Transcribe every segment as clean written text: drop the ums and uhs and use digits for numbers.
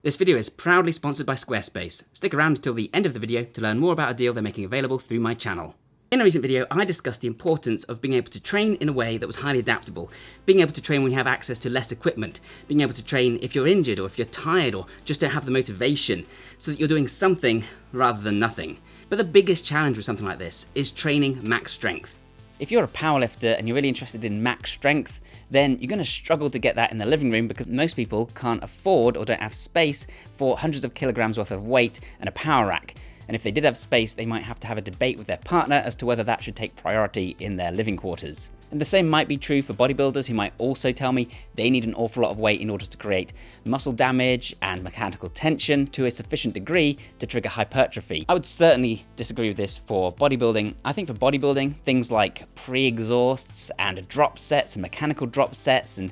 This video is proudly sponsored by Squarespace. Stick around until the end of the video to learn more about a deal they're making available through my channel. In a recent video, I discussed the importance of being able to train in a way that was highly adaptable, being able to train when you have access to less equipment, being able to train if you're injured or if you're tired or just don't have the motivation, so that you're doing something rather than nothing. But the biggest challenge with something like this is training max strength. If you're a powerlifter and you're really interested in max strength, then you're going to struggle to get that in the living room because most people can't afford or don't have space for hundreds of kilograms worth of weight and a power rack. And if they did have space, they might have to have a debate with their partner as to whether that should take priority in their living quarters. And the same might be true for bodybuilders who might also tell me they need an awful lot of weight in order to create muscle damage and mechanical tension to a sufficient degree to trigger hypertrophy. I would certainly disagree with this for bodybuilding. I think for bodybuilding, things like pre-exhausts and drop sets and mechanical drop sets and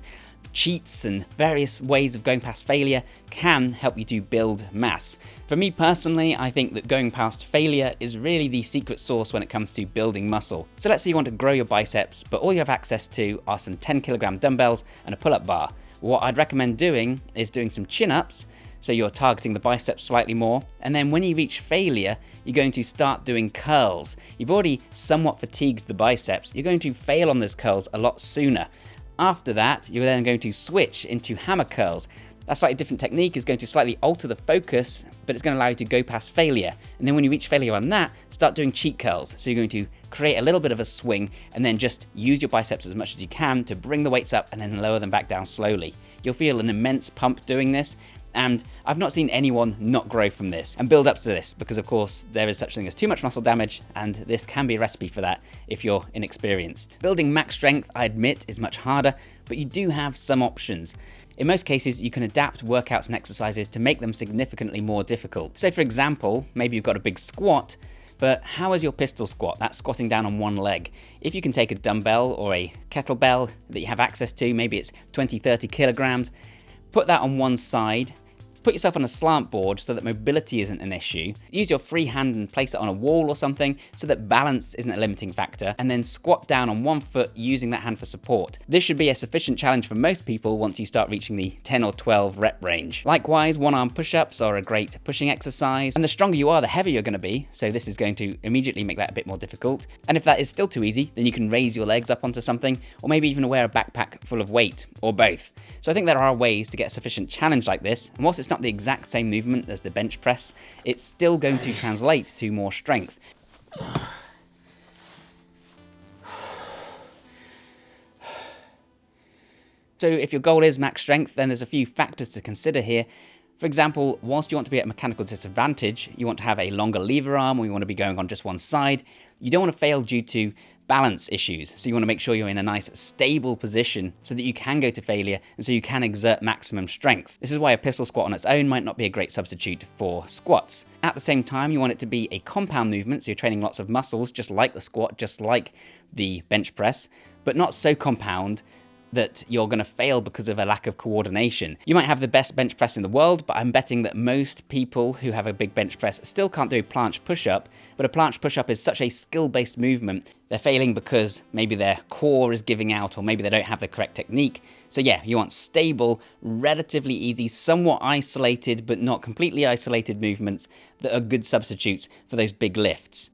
cheats and various ways of going past failure can help you to build mass. For me personally, I think that going past failure is really the secret sauce when it comes to building muscle. So let's say you want to grow your biceps, but all you have access to are some 10-kilogram dumbbells and a pull-up bar. What I'd recommend doing is doing some chin-ups, so you're targeting the biceps slightly more, and then when you reach failure, you're going to start doing curls. You've already somewhat fatigued the biceps, you're going to fail on those curls a lot sooner. After that, you're then going to switch into hammer curls. That slightly different technique is going to slightly alter the focus, but it's going to allow you to go past failure. And then when you reach failure on that, start doing cheat curls. So you're going to create a little bit of a swing and then just use your biceps as much as you can to bring the weights up and then lower them back down slowly. You'll feel an immense pump doing this. And I've not seen anyone not grow from this and build up to this because, of course, there is such thing as too much muscle damage, and this can be a recipe for that if you're inexperienced. Building max strength, I admit, is much harder, but you do have some options. In most cases, you can adapt workouts and exercises to make them significantly more difficult. So, for example, maybe you've got a big squat, but how is your pistol squat? That's squatting down on one leg. If you can take a dumbbell or a kettlebell that you have access to, maybe it's 20-30 kilograms, put that on one side, put yourself on a slant board so that mobility isn't an issue. Use your free hand and place it on a wall or something so that balance isn't a limiting factor, and then squat down on one foot using that hand for support. This should be a sufficient challenge for most people once you start reaching the 10 or 12 rep range. Likewise, one-arm push-ups are a great pushing exercise, and the stronger you are, the heavier you're going to be, so this is going to immediately make that a bit more difficult. And if that is still too easy, then you can raise your legs up onto something, or maybe even wear a backpack full of weight, or both. So I think there are ways to get a sufficient challenge like this, and whilst it's not the exact same movement as the bench press, it's still going to translate to more strength. So if your goal is max strength, then there's a few factors to consider here. For example, whilst you want to be at a mechanical disadvantage, you want to have a longer lever arm, or you want to be going on just one side, you don't want to fail due to balance issues. So you want to make sure you're in a nice stable position so that you can go to failure and so you can exert maximum strength. This is why a pistol squat on its own might not be a great substitute for squats. At the same time, you want it to be a compound movement, so you're training lots of muscles, just like the squat, just like the bench press, but not so compound that you're going to fail because of a lack of coordination. You might have the best bench press in the world, but I'm betting that most people who have a big bench press still can't do a planche push-up, but a planche push-up is such a skill-based movement, they're failing because maybe their core is giving out or maybe they don't have the correct technique. So yeah, you want stable, relatively easy, somewhat isolated, but not completely isolated movements that are good substitutes for those big lifts.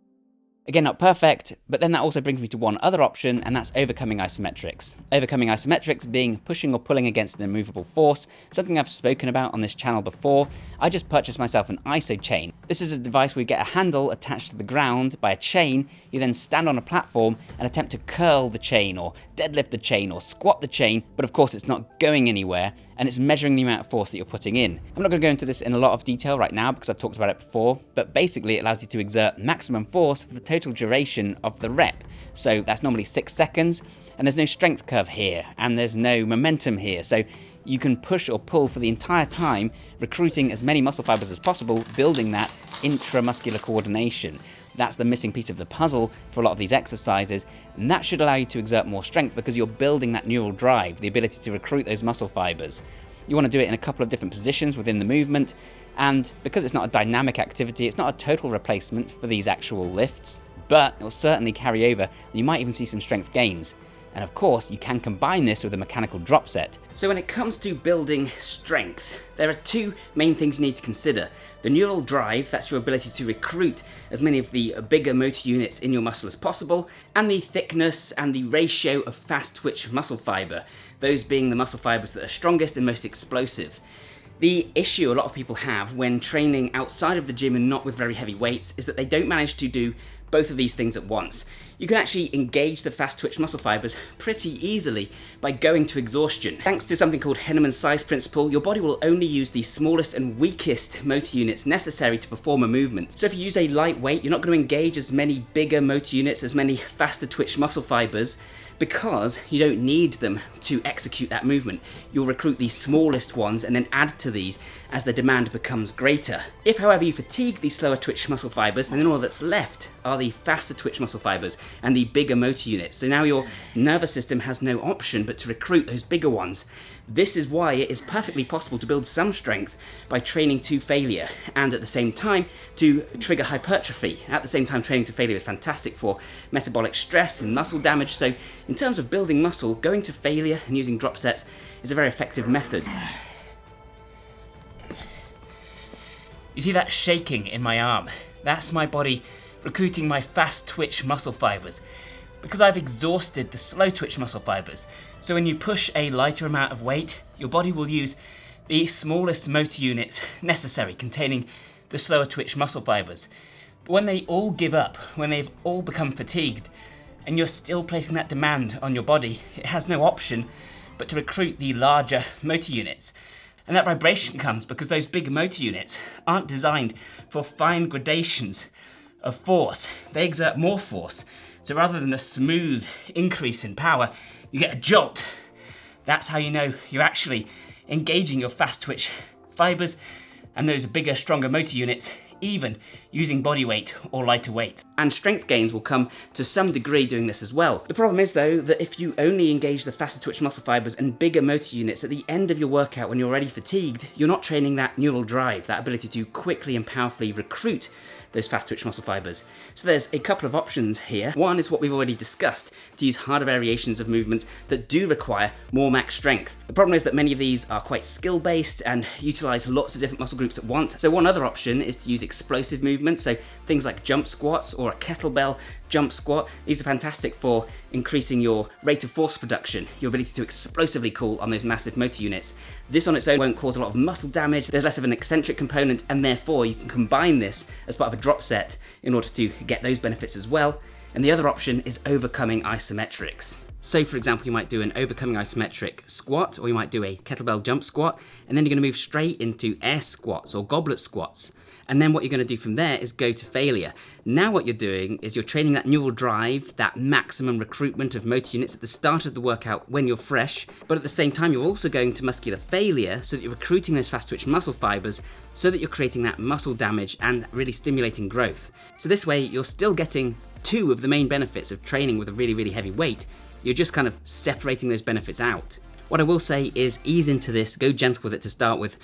Again, not perfect, but then that also brings me to one other option, and that's overcoming isometrics. Overcoming isometrics being pushing or pulling against an immovable force, something I've spoken about on this channel before. I just purchased myself an iso chain. This is a device where you get a handle attached to the ground by a chain. You then stand on a platform and attempt to curl the chain or deadlift the chain or squat the chain, but of course it's not going anywhere, and it's measuring the amount of force that you're putting in. I'm not going to go into this in a lot of detail right now because I've talked about it before, but basically it allows you to exert maximum force for the total duration of the rep. So that's normally 6 seconds, and there's no strength curve here, and there's no momentum here. So you can push or pull for the entire time, recruiting as many muscle fibers as possible, building that intramuscular coordination. That's the missing piece of the puzzle for a lot of these exercises, and that should allow you to exert more strength because you're building that neural drive, the ability to recruit those muscle fibers. You want to do it in a couple of different positions within the movement, and because it's not a dynamic activity, it's not a total replacement for these actual lifts, but it will certainly carry over, and you might even see some strength gains. And of course, you can combine this with a mechanical drop set. So when it comes to building strength, there are two main things you need to consider. The neural drive, that's your ability to recruit as many of the bigger motor units in your muscle as possible, and the thickness and the ratio of fast twitch muscle fibre, those being the muscle fibres that are strongest and most explosive. The issue a lot of people have when training outside of the gym and not with very heavy weights is that they don't manage to do both of these things at once. You can actually engage the fast twitch muscle fibres pretty easily by going to exhaustion. Thanks to something called Henneman's size principle, your body will only use the smallest and weakest motor units necessary to perform a movement. So if you use a light weight, you're not going to engage as many bigger motor units, as many faster twitch muscle fibres, because you don't need them to execute that movement. You'll recruit the smallest ones and then add to these as the demand becomes greater. If, however, you fatigue the slower twitch muscle fibres, then all that's left are the faster twitch muscle fibres and the bigger motor units. So now your nervous system has no option but to recruit those bigger ones. This is why it is perfectly possible to build some strength by training to failure and at the same time to trigger hypertrophy. At the same time, training to failure is fantastic for metabolic stress and muscle damage. So in terms of building muscle, going to failure and using drop sets is a very effective method. You see that shaking in my arm? That's my body recruiting my fast twitch muscle fibres, because I've exhausted the slow twitch muscle fibres. So when you push a lighter amount of weight, your body will use the smallest motor units necessary containing the slower twitch muscle fibres. But when they all give up, when they've all become fatigued, and you're still placing that demand on your body, it has no option but to recruit the larger motor units. And that vibration comes because those big motor units aren't designed for fine gradations of force. They exert more force. So rather than a smooth increase in power, you get a jolt. That's how you know you're actually engaging your fast twitch fibres and those bigger, stronger motor units, even using body weight or lighter weights. And strength gains will come to some degree doing this as well. The problem is though that if you only engage the faster twitch muscle fibres and bigger motor units at the end of your workout when you're already fatigued, you're not training that neural drive, that ability to quickly and powerfully recruit those fast twitch muscle fibres. So there's a couple of options here. One is what we've already discussed, to use harder variations of movements that do require more max strength. The problem is that many of these are quite skill-based and utilise lots of different muscle groups at once. So one other option is to use explosive movements, so things like jump squats or a kettlebell jump squat. These are fantastic for increasing your rate of force production, your ability to explosively call on those massive motor units. This on its own won't cause a lot of muscle damage, there's less of an eccentric component, and therefore you can combine this as part of a drop set in order to get those benefits as well. And the other option is overcoming isometrics. So for example, you might do an overcoming isometric squat, or you might do a kettlebell jump squat, and then you're going to move straight into air squats or goblet squats. And then what you're going to do from there is go to failure. Now what you're doing is you're training that neural drive, that maximum recruitment of motor units at the start of the workout when you're fresh, but at the same time you're also going to muscular failure so that you're recruiting those fast twitch muscle fibres so that you're creating that muscle damage and really stimulating growth. So this way you're still getting two of the main benefits of training with a really, really heavy weight. You're just kind of separating those benefits out. What I will say is ease into this, go gentle with it to start with.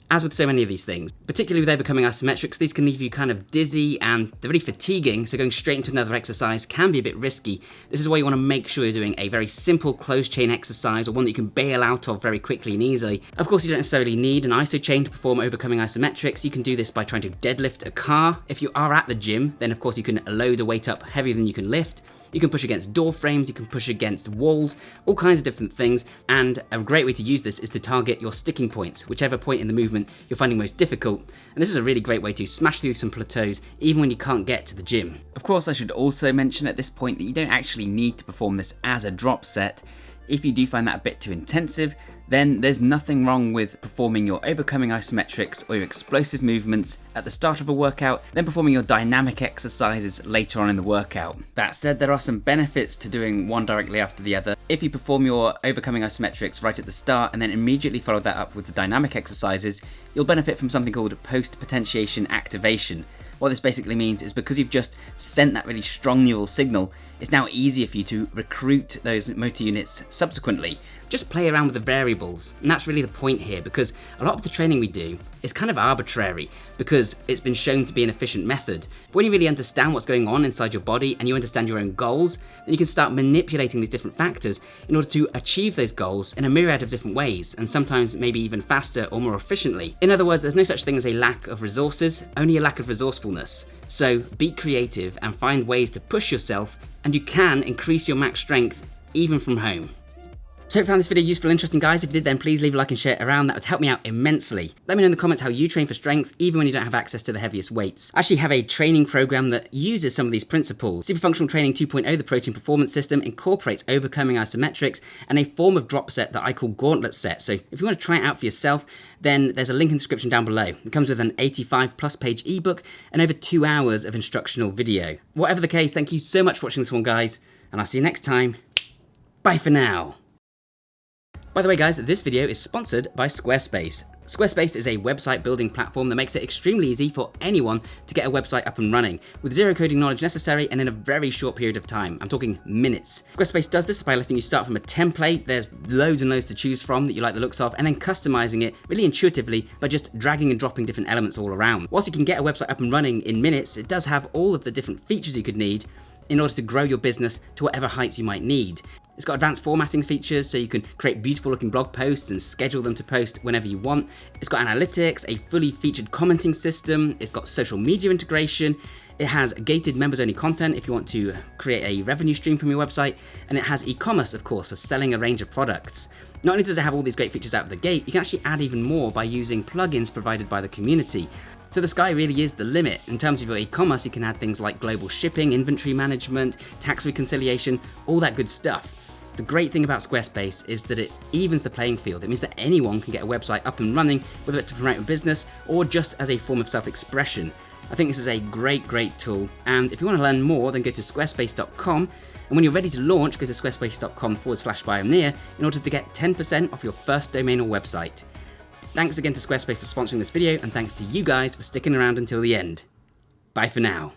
As with so many of these things, particularly with overcoming isometrics, these can leave you kind of dizzy and they're really fatiguing, so going straight into another exercise can be a bit risky. This is why you want to make sure you're doing a very simple closed chain exercise or one that you can bail out of very quickly and easily. Of course, you don't necessarily need an iso chain to perform overcoming isometrics. You can do this by trying to deadlift a car. If you are at the gym, then of course you can load a weight up heavier than you can lift. You can push against door frames, you can push against walls, all kinds of different things, and a great way to use this is to target your sticking points, whichever point in the movement you're finding most difficult, and this is a really great way to smash through some plateaus even when you can't get to the gym. Of course, I should also mention at this point that you don't actually need to perform this as a drop set. If you do find that a bit too intensive, then there's nothing wrong with performing your overcoming isometrics or your explosive movements at the start of a workout, then performing your dynamic exercises later on in the workout. That said, there are some benefits to doing one directly after the other. If you perform your overcoming isometrics right at the start and then immediately follow that up with the dynamic exercises, you'll benefit from something called post-potentiation activation. What this basically means is because you've just sent that really strong neural signal, it's now easier for you to recruit those motor units subsequently. Just play around with the variables, and that's really the point here, because a lot of the training we do is kind of arbitrary because it's been shown to be an efficient method. But when you really understand what's going on inside your body and you understand your own goals, then you can start manipulating these different factors in order to achieve those goals in a myriad of different ways, and sometimes maybe even faster or more efficiently. In other words, there's no such thing as a lack of resources, only a lack of resourcefulness. So be creative and find ways to push yourself, and you can increase your max strength even from home. So I hope you found this video useful and interesting, guys. If you did, then please leave a like and share it around. That would help me out immensely. Let me know in the comments how you train for strength, even when you don't have access to the heaviest weights. I actually have a training program that uses some of these principles. Super Functional Training 2.0, the Protein Performance System, incorporates overcoming isometrics and a form of drop set that I call gauntlet set. So if you want to try it out for yourself, then there's a link in the description down below. It comes with an 85+ page ebook and over 2 hours of instructional video. Whatever the case, thank you so much for watching this one, guys, and I'll see you next time. Bye for now. By the way, guys, this video is sponsored by Squarespace. Squarespace is a website building platform that makes it extremely easy for anyone to get a website up and running with zero coding knowledge necessary and in a very short period of time. I'm talking minutes. Squarespace does this by letting you start from a template. There's loads and loads to choose from that you like the looks of, and then customizing it really intuitively by just dragging and dropping different elements all around. Whilst you can get a website up and running in minutes, it does have all of the different features you could need in order to grow your business to whatever heights you might need. It's got advanced formatting features so you can create beautiful looking blog posts and schedule them to post whenever you want. It's got analytics, a fully featured commenting system, it's got social media integration, it has gated members only content if you want to create a revenue stream from your website, and it has e-commerce, of course, for selling a range of products. Not only does it have all these great features out of the gate, you can actually add even more by using plugins provided by the community. So the sky really is the limit. In terms of your e-commerce, you can add things like global shipping, inventory management, tax reconciliation, all that good stuff. The great thing about Squarespace is that it evens the playing field. It means that anyone can get a website up and running, whether it's to promote a business or just as a form of self-expression. I think this is a great tool, and if you want to learn more, then go to squarespace.com, and when you're ready to launch, go to squarespace.com/bioneer in order to get 10% off your first domain or website. Thanks again to Squarespace for sponsoring this video, and thanks to you guys for sticking around until the end. Bye for now.